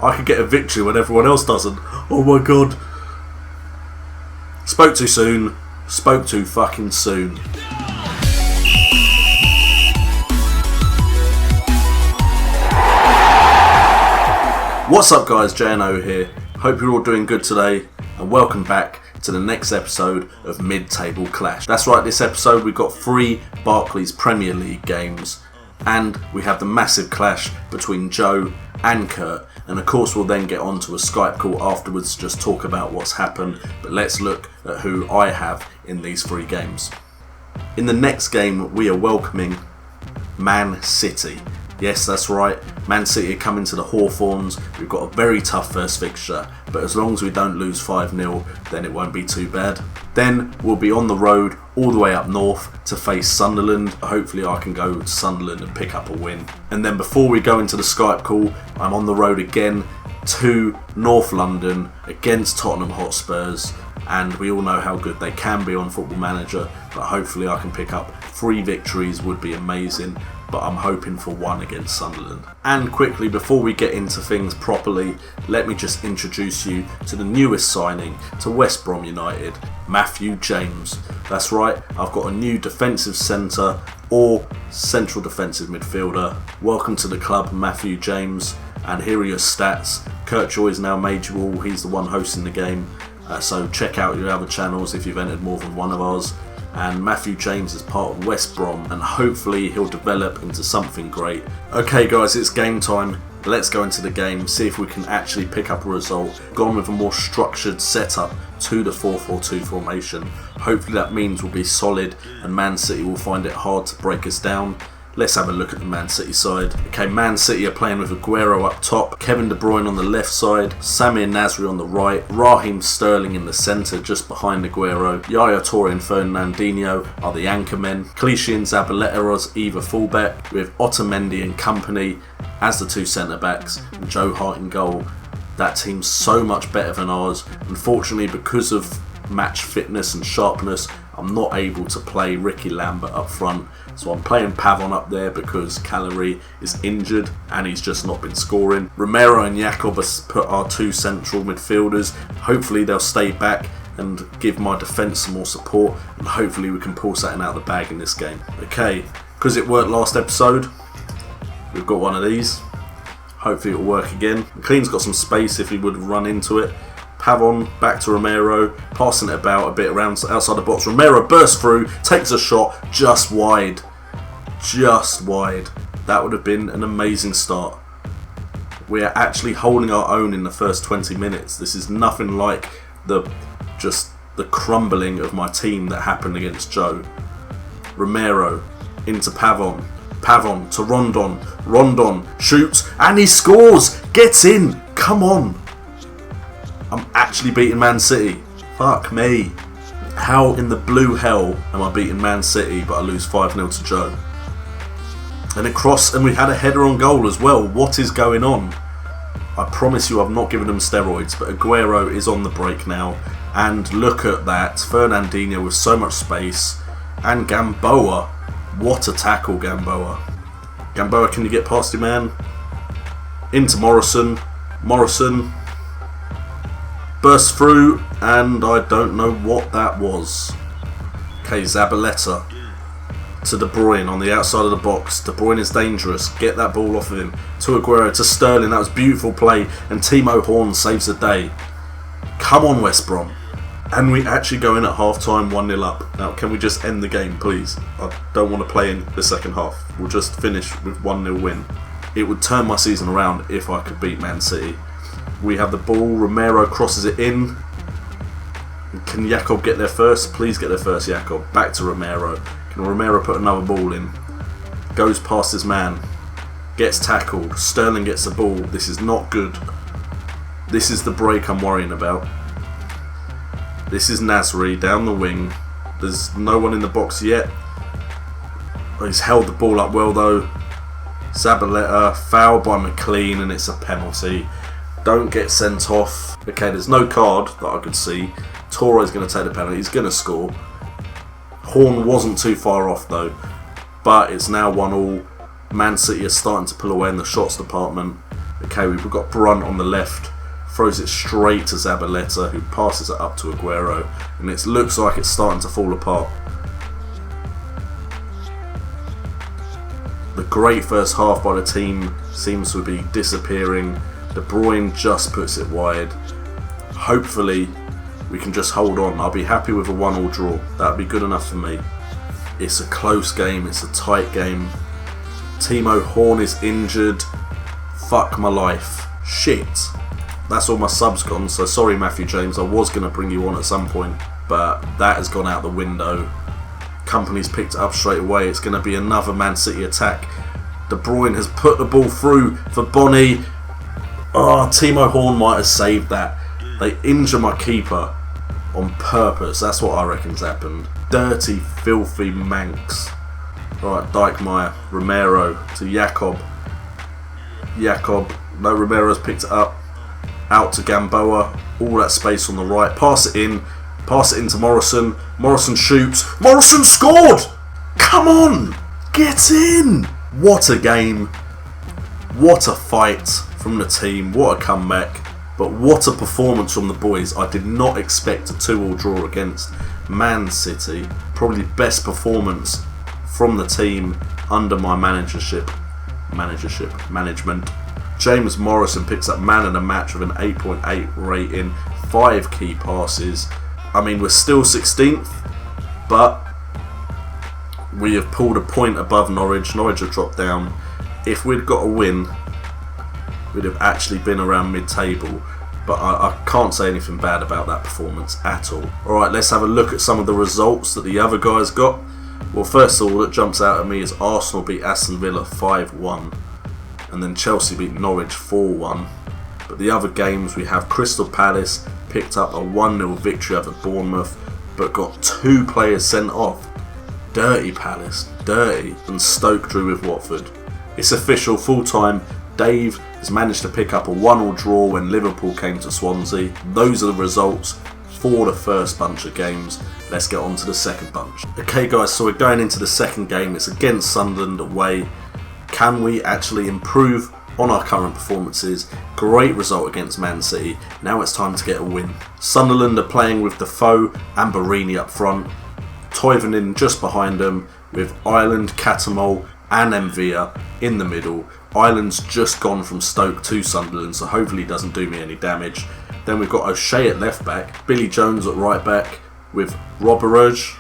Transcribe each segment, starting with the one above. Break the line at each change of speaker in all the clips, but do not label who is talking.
I could get a victory when everyone else doesn't. Oh my god. Spoke too soon. Spoke too fucking soon. What's up guys, JNO here. Hope you're all doing good today and welcome back to the next episode of Mid-Table Clash. That's right, this episode we've got 3 Barclays Premier League games and we have the massive clash between Joe and Kurt, and of course we'll then get on to a Skype call afterwards to just talk about what's happened, but let's look at who I have in these 3 games. In the next game we are welcoming Man City. Yes, that's right, Man City are coming to the Hawthorns. We've got a very tough first fixture, but as long as we don't lose 5-0, then it won't be too bad. Then we'll be on the road all the way up north to face Sunderland. Hopefully I can go to Sunderland and pick up a win. And then before we go into the Skype call, I'm on the road again to North London against Tottenham Hotspurs. And we all know how good they can be on Football Manager, but hopefully I can pick up 3 victories, would be amazing. But I'm hoping for 1 against Sunderland. And quickly, before we get into things properly, let me just introduce you to the newest signing to West Brom United, Matthew James. That's right, I've got a new defensive centre or central defensive midfielder. Welcome to the club, Matthew James. And here are your stats. Kurtyoy is now made you all, he's the one hosting the game. So check out your other channels if you've entered more than one of ours. And Matthew James is part of West Brom and hopefully he'll develop into something great. Okay guys, it's game time. Let's go into the game, see if we can actually pick up a result. Gone with a more structured setup to the 4-4-2 formation. Hopefully that means we'll be solid and Man City will find it hard to break us down. Let's have a look at the Man City side. Okay, Man City are playing with Aguero up top, Kevin De Bruyne on the left side, Samir Nasri on the right, Raheem Sterling in the centre just behind Aguero, Yaya Toure and Fernandinho are the anchor men, Clichy and Zabaleta as either fullback, with Otamendi and company as the 2 centre backs, and Joe Hart in goal. That team's so much better than ours. Unfortunately, because of match fitness and sharpness, I'm not able to play Ricky Lambert up front. So I'm playing Pavon up there because Caleri is injured and he's just not been scoring. Romero and Jakob have put our 2 central midfielders. Hopefully they'll stay back and give my defence some more support, and hopefully we can pull something out of the bag in this game. Okay, because it worked last episode, we've got one of these. Hopefully it'll work again. McLean's got some space if he would run into it. Pavon back to Romero, passing it about a bit around outside the box. Romero bursts through, takes a shot just wide. Just wide. That would have been an amazing start. We are actually holding our own in the first 20 minutes. This is nothing like the crumbling of my team that happened against Joe. Romero into Pavon. Pavon to Rondon. Rondon shoots and he scores. Gets in. Come on. I'm actually beating Man City. Fuck me. How in the blue hell am I beating Man City but I lose 5-0 to Joe? And a cross, and we had a header on goal as well. What is going on? I promise you I've not given them steroids, but Aguero is on the break now. And look at that. Fernandinho with so much space. And Gamboa. What a tackle, Gamboa. Gamboa, can you get past your man? Into Morrison. Morrison burst through, and I don't know what that was. Okay, Zabaleta to De Bruyne on the outside of the box. De Bruyne is dangerous. Get that ball off of him. To Aguero, to Sterling. That was beautiful play, and Timo Horn saves the day. Come on, West Brom. And we actually go in at half-time 1-0 up. Now, can we just end the game, please? I don't want to play in the second half. We'll just finish with 1-0 win. It would turn my season around if I could beat Man City. We have the ball. Romero crosses it in. Can Jakob get there first? Please get there first, Jakob. Back to Romero. Can Romero put another ball in? Goes past his man. Gets tackled. Sterling gets the ball. This is not good. This is the break I'm worrying about. This is Nasri down the wing. There's no one in the box yet. He's held the ball up well though. Zabaleta, foul by McLean, and it's a penalty. Don't get sent off. Okay, there's no card that I could see. Torre's going to take the penalty. He's going to score. Horn wasn't too far off though. But it's now 1-1. Man City are starting to pull away in the shots department. Okay, we've got Brunt on the left, throws it straight to Zabaleta, who passes it up to Aguero, and it looks like it's starting to fall apart. The great first half by the team seems to be disappearing. De Bruyne just puts it wide. Hopefully we can just hold on. I'll be happy with a 1-1 draw. That'd be good enough for me. It's a close game, it's a tight game. Timo Horn is injured. Fuck my life. Shit. That's all my subs gone, so sorry Matthew James, I was going to bring you on at some point, but that has gone out the window. Company's picked it up straight away. It's going to be another Man City attack. De Bruyne has put the ball through for Bonnie. Oh, Timo Horn might have saved that. They injure my keeper on purpose. That's what I reckon's happened. Dirty, filthy Manx. Right, Dijkmeyer, Romero to Jakob. No, Romero's picked it up. Out to Gamboa. All that space on the right. Pass it into Morrison. Morrison shoots. Morrison scored! Come on! Get in! What a game. What a fight from the team. What a comeback. But what a performance from the boys. I did not expect a 2-2 draw against Man City. Probably best performance from the team under my management. James Morrison picks up man of the match with an 8.8 rating, 5 key passes. I mean, we're still 16th, but we have pulled a point above Norwich. Norwich have dropped down. If we'd got a win, we'd have actually been around mid-table. But I can't say anything bad about that performance at all. Alright, let's have a look at some of the results that the other guys got. Well, first of all, that jumps out at me is Arsenal beat Aston Villa 5-1. And then Chelsea beat Norwich 4-1. But the other games, we have Crystal Palace picked up a 1-0 victory over Bournemouth, but got 2 players sent off. Dirty Palace, dirty. And Stoke drew with Watford. It's official, full time. Dave has managed to pick up a 1-1 draw when Liverpool came to Swansea. Those are the results for the first bunch of games. Let's get on to the second bunch. Okay guys, so we're going into the second game. It's against Sunderland away. Can we actually improve on our current performances? Great result against Man City. Now it's time to get a win. Sunderland are playing with Defoe and Barini up front. Toivonen just behind them with Ireland, Catamol and Envia in the middle. Ireland's just gone from Stoke to Sunderland, so hopefully he doesn't do me any damage. Then we've got O'Shea at left back, Billy Jones at right back with Roberge,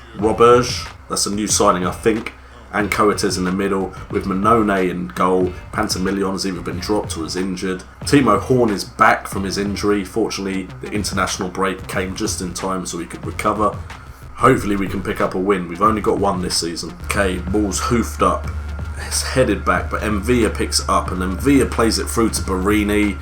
that's a new signing I think, and Coates in the middle with Manone in goal. Pantamillion has either been dropped or is injured. Timo Horn is back from his injury. Fortunately, the international break came just in time so he could recover. Hopefully we can pick up a win. We've only got one this season. Okay, ball's hoofed up. It's headed back, but Envia picks it up and Envia plays it through to Barini.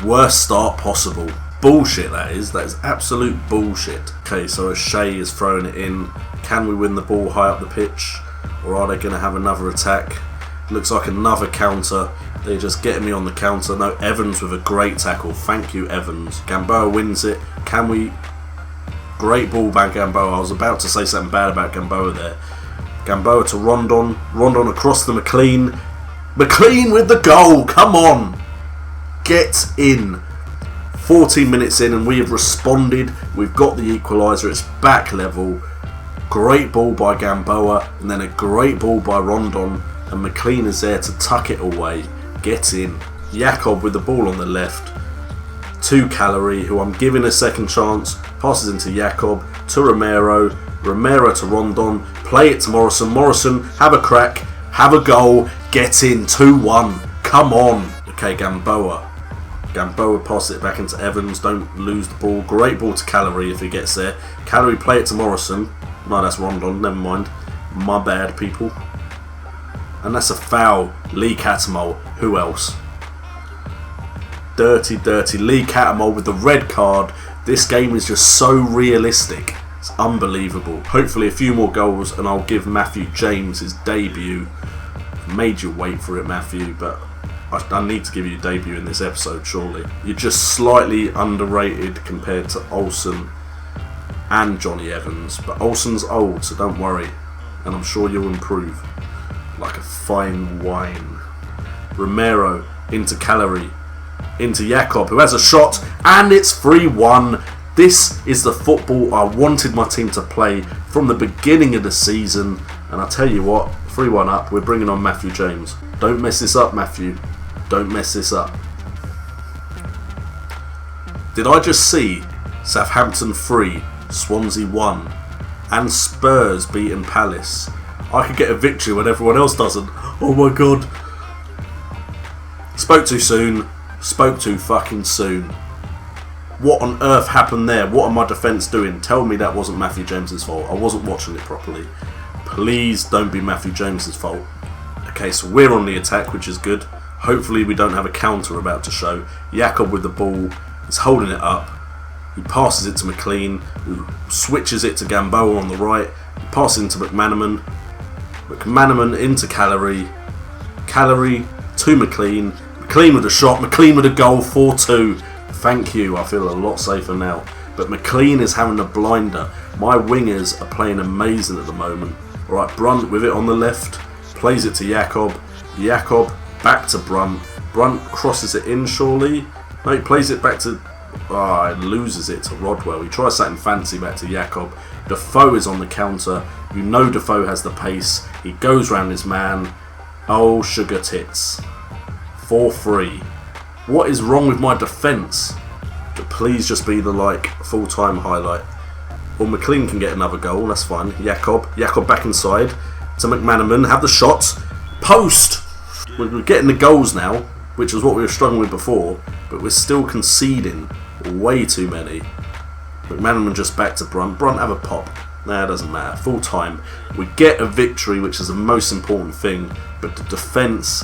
Worst start possible. Bullshit that is absolute bullshit. Okay, so O'Shea is throwing it in. Can we win the ball high up the pitch, or are they going to have another attack? Looks like another counter. They're just getting me on the counter. No, Evans with a great tackle. Thank you, Evans. Gamboa wins it. Can we? Great ball by Gamboa. I was about to say something bad about Gamboa there. Gamboa to Rondon. Rondon across to McLean. McLean with the goal. Come on. Get in. 14 minutes in and we have responded. We've got the equaliser. It's back level. Great ball by Gamboa and then a great ball by Rondon, and McLean is there to tuck it away. Get in. Jakob with the ball on the left to Calorie, who I'm giving a second chance. Passes into Jakob to Romero. Romero to Rondon. Play it to Morrison. Morrison, have a crack. Have a goal. Get in. 2-1. Come on. Okay, Gamboa. Gamboa passes it back into Evans. Don't lose the ball. Great ball to Calorie if he gets there. Calorie play it to Morrison. No, that's Rondon. Never mind. My bad, people. And that's a foul. Lee Catamol. Who else? Dirty, dirty. Lee Catamol with the red card. This game is just so realistic. It's unbelievable. Hopefully a few more goals and I'll give Matthew James his debut. Made you wait for it, Matthew, but I need to give you a debut in this episode, surely. You're just slightly underrated compared to Olsen and Johnny Evans, but Olsen's old, so don't worry, and I'm sure you'll improve like a fine wine. Romero into Callery, into Jakob, who has a shot, and it's 3-1. This is the football I wanted my team to play from the beginning of the season, and I tell you what, 3-1 up, we're bringing on Matthew James. Don't mess this up, Matthew. Don't mess this up. Did I just see Southampton 3, Swansea 1, and Spurs beating Palace? I could get a victory when everyone else doesn't. Oh my god. Spoke too soon. Spoke too fucking soon. What on earth happened there? What are my defence doing? Tell me that wasn't Matthew James's fault. I wasn't watching it properly. Please don't be Matthew James's fault. Okay, so we're on the attack, which is good. Hopefully we don't have a counter about to show. Jakob with the ball. He's holding it up. He passes it to McLean, who switches it to Gamboa on the right. He passes it into McManaman. McManaman into Callery. Callery to McLean. McLean with a shot. McLean with a goal. 4-2. Thank you. I feel a lot safer now. But McLean is having a blinder. My wingers are playing amazing at the moment. Alright, Brunt with it on the left. Plays it to Jakob. Jakob back to Brunt. Brunt crosses it in, surely. No, he plays it back to... loses it to Rodwell. He tries something fancy back to Jakob. Defoe is on the counter. You know Defoe has the pace. He goes round his man. Oh, sugar tits. 4-3. What is wrong with my defence? Please just be the full-time highlight. Well, McLean can get another goal. That's fine. Jakob back inside to McManaman. Have the shot. Post. We're getting the goals now, which is what we were struggling with before, but we're still conceding way too many. McManaman just back to Brunt. Brunt have a pop. Nah, it doesn't matter. Full time. We get a victory, which is the most important thing, but the defence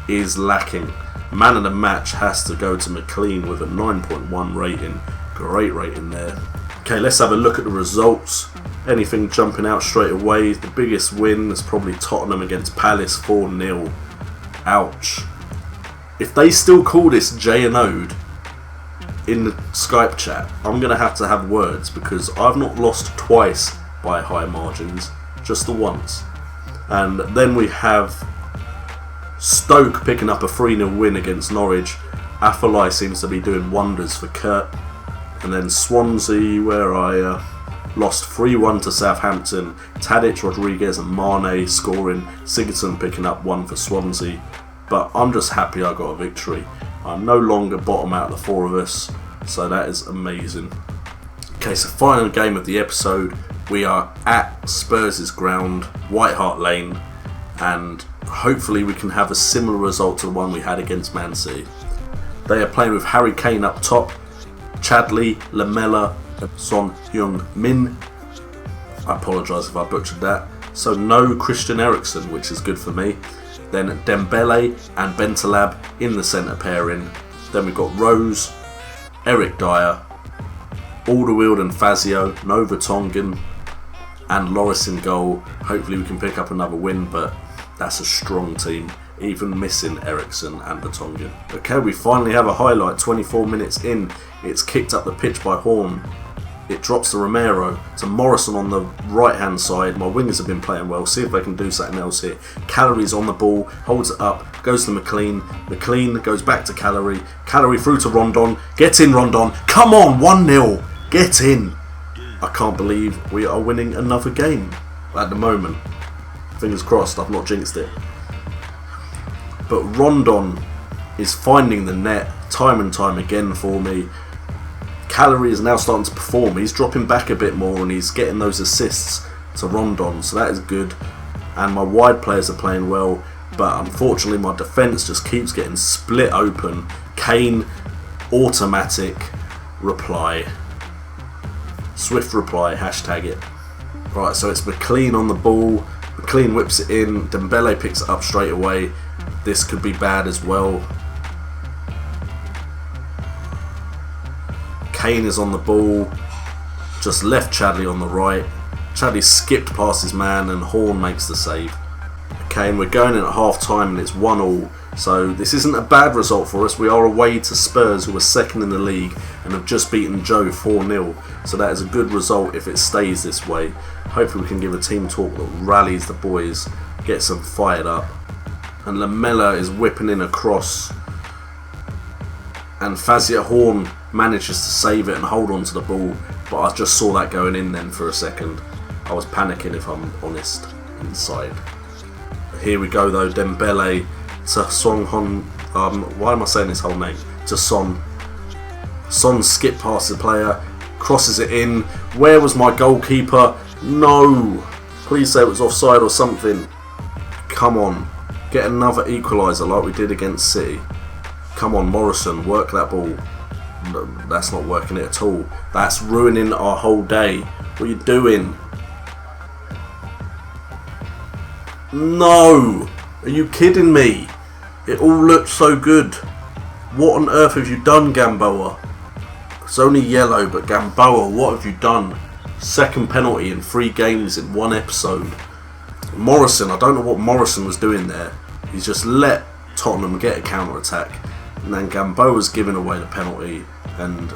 is lacking. Man of the match has to go to McLean with a 9.1 rating. Great rating there. Okay, let's have a look at the results. Anything jumping out straight away? The biggest win is probably Tottenham against Palace, 4-0. Ouch. If they still call this J and Ode in the Skype chat, I'm going to have words, because I've not lost twice by high margins, just the once. And then we have Stoke picking up a 3-0 win against Norwich. Affolai seems to be doing wonders for Kurt. And then Swansea, where I lost 3-1 to Southampton. Tadic, Rodriguez and Mane scoring. Sigurdsson picking up one for Swansea. But I'm just happy I got a victory. I'm no longer bottom out of the four of us, so that is amazing. Okay, so final game of the episode. We are at Spurs' ground, White Hart Lane, and hopefully we can have a similar result to the one we had against Man City. They are playing with Harry Kane up top, Chadley, Lamela, Son Heung-min. I apologise if I butchered that. So no Christian Eriksen, which is good for me. Then Dembele and Bentaleb in the centre pairing. Then we've got Rose, Eric Dyer, Alderweireld and Fazio, no Vertonghen, and Loris in goal. Hopefully we can pick up another win, but that's a strong team, even missing Eriksen and Vertonghen. Okay, we finally have a highlight. 24 minutes in, it's kicked up the pitch by Horn. It drops to Romero, to Morrison on the right hand side. My wingers have been playing well. See if they can do something else here. Callery's on the ball, holds it up, goes to McLean. McLean goes back to Callery. Callery through to Rondon. Get in, Rondon. Come on, 1-0. Get in. I can't believe we are winning another game at the moment. Fingers crossed, I've not jinxed it. But Rondon is finding the net time and time again for me. Callery is now starting to perform. He's dropping back a bit more and he's getting those assists to Rondon, so that is good. And my wide players are playing well, but unfortunately my defence just keeps getting split open. Kane, automatic reply. Swift reply, hashtag it. Right, so it's McLean on the ball. McLean whips it in. Dembele picks it up straight away. This could be bad as well. Kane is on the ball, just left Chadley on the right. Chadley skipped past his man and Horn makes the save. Okay, and we're going in at half time and it's 1-1. So this isn't a bad result for us. We are away to Spurs, who are second in the league and have just beaten Joe 4-0. So that is a good result if it stays this way. Hopefully we can give a team talk that rallies the boys, gets them fired up. and Lamella is whipping in a cross, and Fazia Horn manages to save it and hold on to the ball, but I just saw that going in then for a second. I was panicking, if I'm honest, inside. Here we go though, Dembele to Son Hon. Why am I saying his whole name? To Son. Son skip past the player, crosses it in. Where was my goalkeeper? No! Please say it was offside or something. Come on. Get another equaliser like we did against City. Come on, Morrison, work that ball. No, that's not working it at all. That's ruining our whole day. What are you doing? No! Are you kidding me? It all looked so good. What on earth have you done, Gamboa? It's only yellow, but Gamboa, what have you done? Second penalty in 3 games in 1 episode. Morrison, I don't know what Morrison was doing there. He's just let Tottenham get a counter-attack. And then Gamboa's giving away the penalty. And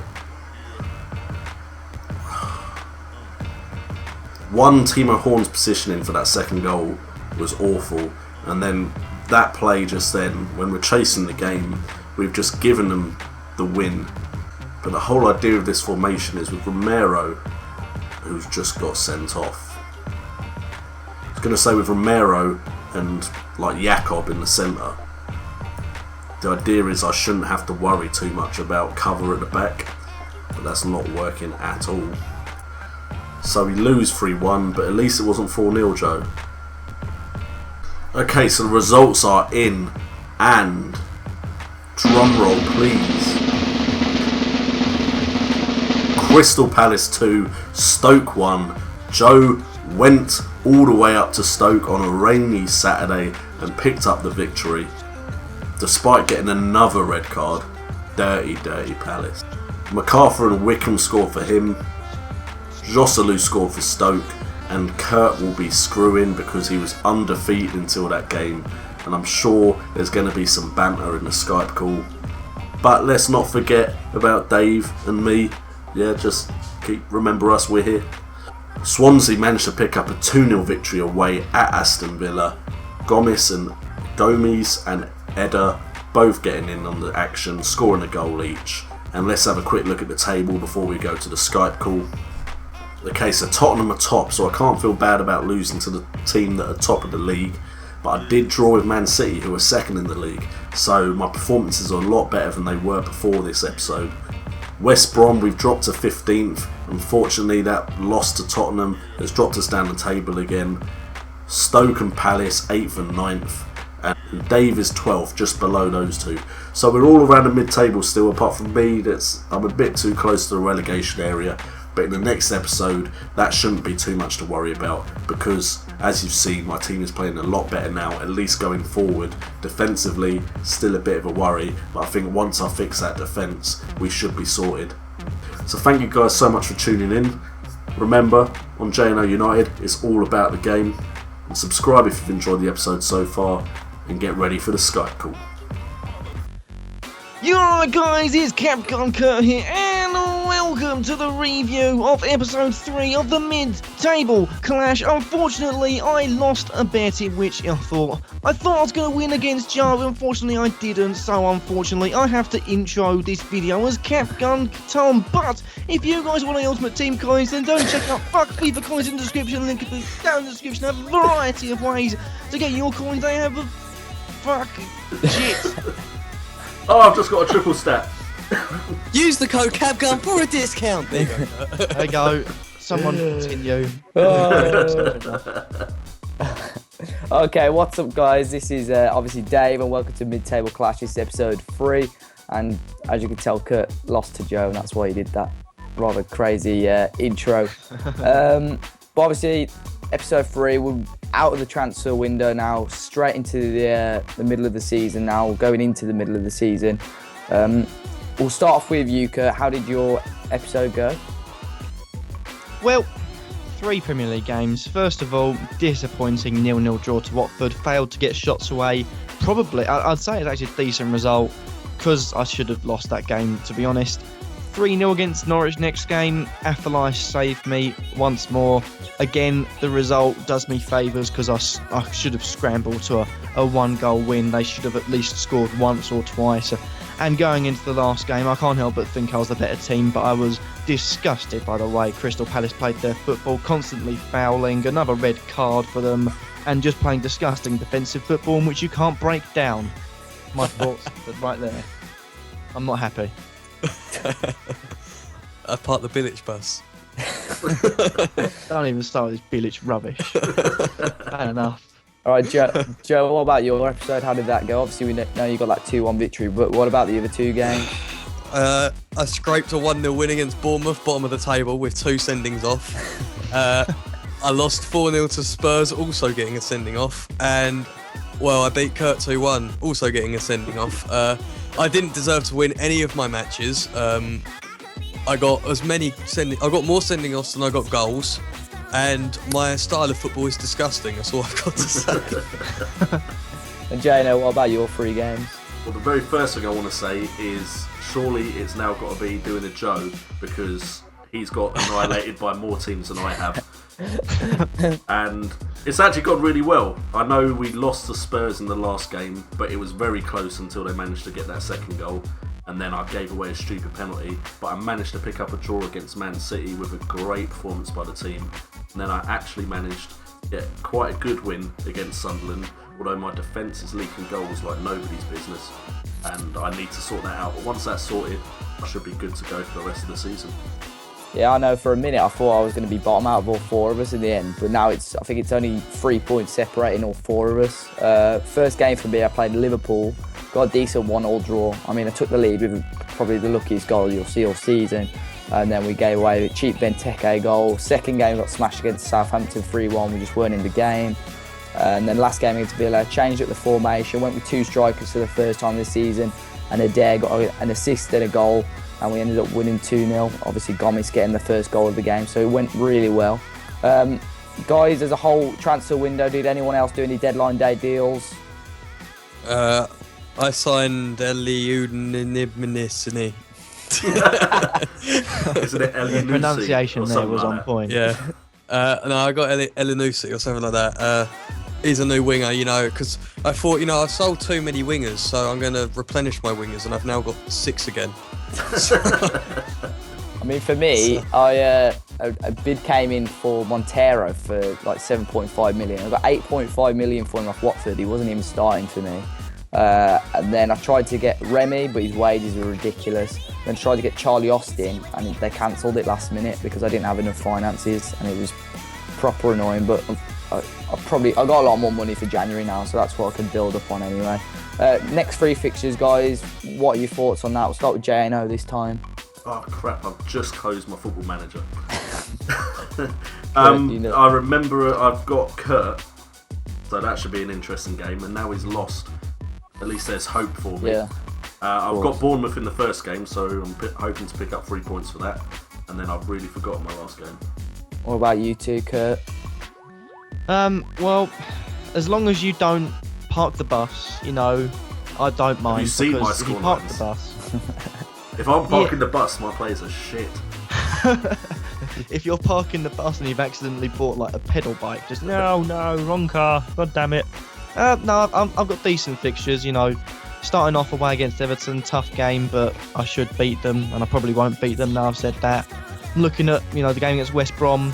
one, Timo Horn's positioning for that second goal was awful. And then that play just then, when we're chasing the game, we've just given them the win. But the whole idea of this formation is with Romero, who's just got sent off. I was going to say with Romero and like Jakob in the centre, the idea is I shouldn't have to worry too much about cover at the back, but that's not working at all. So we lose 3-1, but at least it wasn't 4-0, Joe. Okay, so the results are in, and drum roll please. Crystal Palace 2, Stoke 1. Joe went all the way up to Stoke on a rainy Saturday and picked up the victory, despite getting another red card. Dirty Palace. MacArthur and Wickham scored for him. Joselu scored for Stoke. And Kurt will be screwing because he was undefeated until that game. And I'm sure there's going to be some banter in the Skype call. But let's not forget about Dave and me. Yeah, just remember us, we're here. Swansea managed to pick up a 2-0 victory away at Aston Villa. Gomes and Eder both getting in on the action, scoring a goal each. And let's have a quick look at the table before we go to the Skype call. Okay, so Tottenham are top, so I can't feel bad about losing to the team that are top of the league. But I did draw with Man City, who are second in the league. So my performances are a lot better than they were before this episode. West Brom, we've dropped to 15th. Unfortunately, that loss to Tottenham has dropped us down the table again. Stoke and Palace, 8th and 9th. And Dave is 12th, just below those two. So we're all around the mid-table still, apart from me. I'm a bit too close to the relegation area. But in the next episode, that shouldn't be too much to worry about, because as you've seen, my team is playing a lot better now, at least going forward. Defensively, still a bit of a worry, but I think once I fix that defence, we should be sorted. So thank you guys so much for tuning in. Remember, on JNO United, it's all about the game. And subscribe if you've enjoyed the episode so far, and get ready for the Skype call.
Yo guys, it's Capcom Kurt here, and welcome to the review of episode 3 of the mid-table clash. Unfortunately, I lost a bet in which I thought I was going to win against Joe. Unfortunately, I didn't, so unfortunately, I have to intro this video as Capgun Tom. But if you guys want the Ultimate Team coins, then don't check out Fuck FIFA coins in the description. Link down in the description. I have a variety of ways to get your coins. They have a fuck shit.
Oh, I've just got a triple stat.
Use the code CAPGUN for a discount. There you go.
There you go. Someone continue.
Okay, what's up guys? This is obviously Dave and welcome to Mid-Table Clash. This is episode 3 and as you can tell Kurt lost to Joe and that's why he did that rather crazy intro. But obviously episode 3, we're out of the transfer window now, straight into the middle of the season now, going into the middle of the season. We'll start off with you, Kurt. How did your episode go?
Well, 3 Premier League games. First of all, disappointing 0-0 draw to Watford. Failed to get shots away. Probably, I'd say it's actually a decent result because I should have lost that game, to be honest. 3-0 against Norwich next game. Afellay saved me once more. Again, the result does me favours because I should have scrambled to a a 1-goal win. They should have at least scored once or twice. And going into the last game, I can't help but think I was the better team, but I was disgusted by the way Crystal Palace played their football, constantly fouling, another red card for them, and just playing disgusting defensive football, which you can't break down. My thoughts right there. I'm not happy.
I parked the village bus.
Don't even start with this Bilic rubbish. Bad enough.
All right, Joe, what about your episode? How did that go? Obviously, we know you got that 2-1 victory, but what about the other 2 games?
I scraped a 1-0 win against Bournemouth, bottom of the table, with 2 sendings off. I lost 4-0 to Spurs, also getting a sending off. And, well, I beat Kurt 2-1, also getting a sending off. I didn't deserve to win any of my matches. I got more sending offs than I got goals. And my style of football is disgusting, that's all I've got to say.
And Jano, what about your 3 games?
Well, the very first thing I want to say is surely it's now got to be doing a Joe, because he's got annihilated by more teams than I have. And it's actually gone really well. I know we lost to Spurs in the last game, but it was very close until they managed to get that second goal. And then I gave away a stupid penalty, but I managed to pick up a draw against Man City with a great performance by the team. And then I actually managed to get quite a good win against Sunderland, although my defence is leaking goals like nobody's business, and I need to sort that out. But once that's sorted, I should be good to go for the rest of the season.
Yeah, I know for a minute I thought I was going to be bottom out of all 4 of us in the end, but now I think it's only 3 points separating all 4 of us. First game for me, I played Liverpool, got a decent 1-1 draw. I mean, I took the lead with probably the luckiest goal you'll see all season, and then we gave away a cheap Benteke goal. Second game got smashed against Southampton 3-1, we just weren't in the game. And then last game against Villa, changed up the formation, went with 2 strikers for the first time this season, and Adair got an assist and a goal, and we ended up winning 2-0. Obviously Gomes getting the first goal of the game, so it went really well. Guys, as a whole transfer window, did anyone else do any deadline day deals?
I signed Eliudiniminisini.
Isn't it Elianusi?
Pronunciation there was on point.
Yeah. No, I got Elianusi or something like that. He's a new winger, because I thought, I've sold too many wingers, so I'm going to replenish my wingers, and I've now got 6 again.
I mean, for me, a bid came in for Montero for like 7.5 million. I got 8.5 million for him off Watford. He wasn't even starting for me. And then I tried to get Remy, but his wages were ridiculous. Then I tried to get Charlie Austin, and they cancelled it last minute because I didn't have enough finances, and it was proper annoying. But I got a lot more money for January now, so that's what I can build up on anyway. Next 3 fixtures, guys. What are your thoughts on that? We'll start with JNO this time.
Oh crap, I've just closed my football manager. I remember I've got Kurt, so that should be an interesting game, and now he's lost. At least there's hope for me.
Yeah.
I've got Bournemouth in the first game, so I'm hoping to pick up 3 points for that, and then I've really forgotten my last game.
What about you two, Kurt?
Well, as long as you don't park the bus, I don't mind.
Have you seen my
because if you
score
park
lines?
the bus,
If I'm parking the bus, my players are shit.
if you're parking the bus and you've accidentally bought like a pedal bike, just no, wrong car, god damn it. No, I've got decent fixtures. Starting off away against Everton, tough game, but I should beat them, and I probably won't beat them now I've said that. I'm looking at the game against West Brom.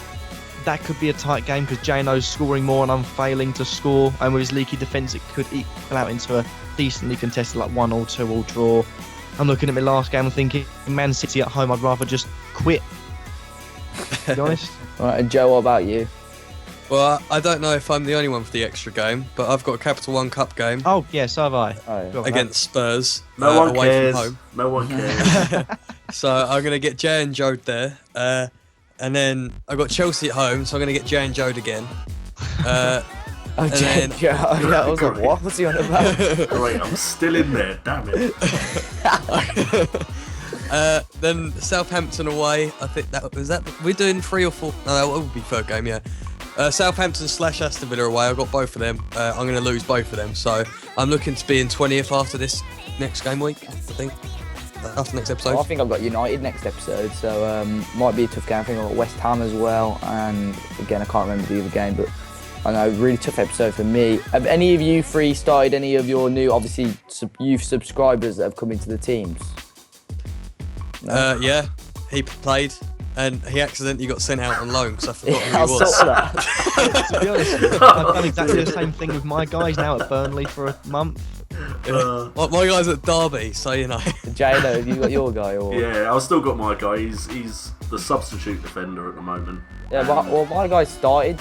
That could be a tight game because Jano's scoring more and I'm failing to score, and with his leaky defence it could equal out into a decently contested 1 or 2 all draw. I'm looking at my last game and thinking, Man City at home, I'd rather just quit, to be honest.
All right, and Joe, what about you?
Well, I don't know if I'm the only one for the extra game, but I've got a Capital One Cup game
Oh, yeah, so have I.
Oh, yeah.
Got that.
against Spurs
No one
away
cares.
from home.
No one cares.
So I'm going to get Jay and Jode there. And then I've got Chelsea at home, so I'm going to get Jay and Jode again.
Oh,
then-
Joe, I was like,
Great.
what? What's he on about?
Great, I'm still in there, damn it.
Then Southampton away. I think we're doing 3 or 4. No, that will be 3rd game, yeah. Southampton / Aston Villa away. I've got both of them. I'm going to lose both of them, so I'm looking to be in 20th after this next game week, I think. After next episode.
Well, I think I've got United next episode, so might be a tough game. I think I've got West Ham as well, and again, I can't remember the other game, but I know, really tough episode for me. Have any of you three started any of your new, obviously, youth subscribers that have come into the teams? No?
Yeah, he played and he accidentally got sent out on loan because I forgot
I
who he was.
saw that.
To be honest, I've done exactly the same thing with my guys now at Burnley for a month.
Well, my guy's at Derby, so you know.
Jado, have you got your guy? Or?
Yeah, I've still got my guy. He's the substitute defender at the moment.
Yeah, well, my guy started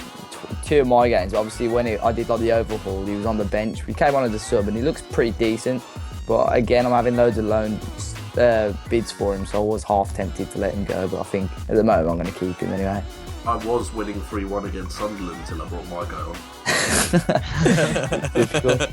two of my games. Obviously, when I did like the overhaul, he was on the bench. We came on as a sub, and he looks pretty decent. But again, I'm having loads of loan bids for him, so I was half tempted to let him go. But I think at the moment, I'm going to keep him anyway.
I was winning 3-1 against Sunderland until I brought my guy on.
Difficult.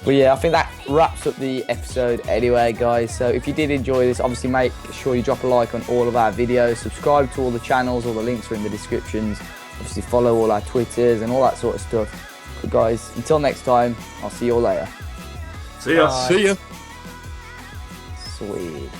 But yeah, I think that wraps up the episode anyway, guys. So if you did enjoy this, obviously make sure you drop a like on all of our videos, subscribe to all the channels, all the links are in the descriptions. Obviously follow all our Twitters and all that sort of stuff. But guys, until next time, I'll see you all later.
See ya.
Bye.
See ya.
Sweet.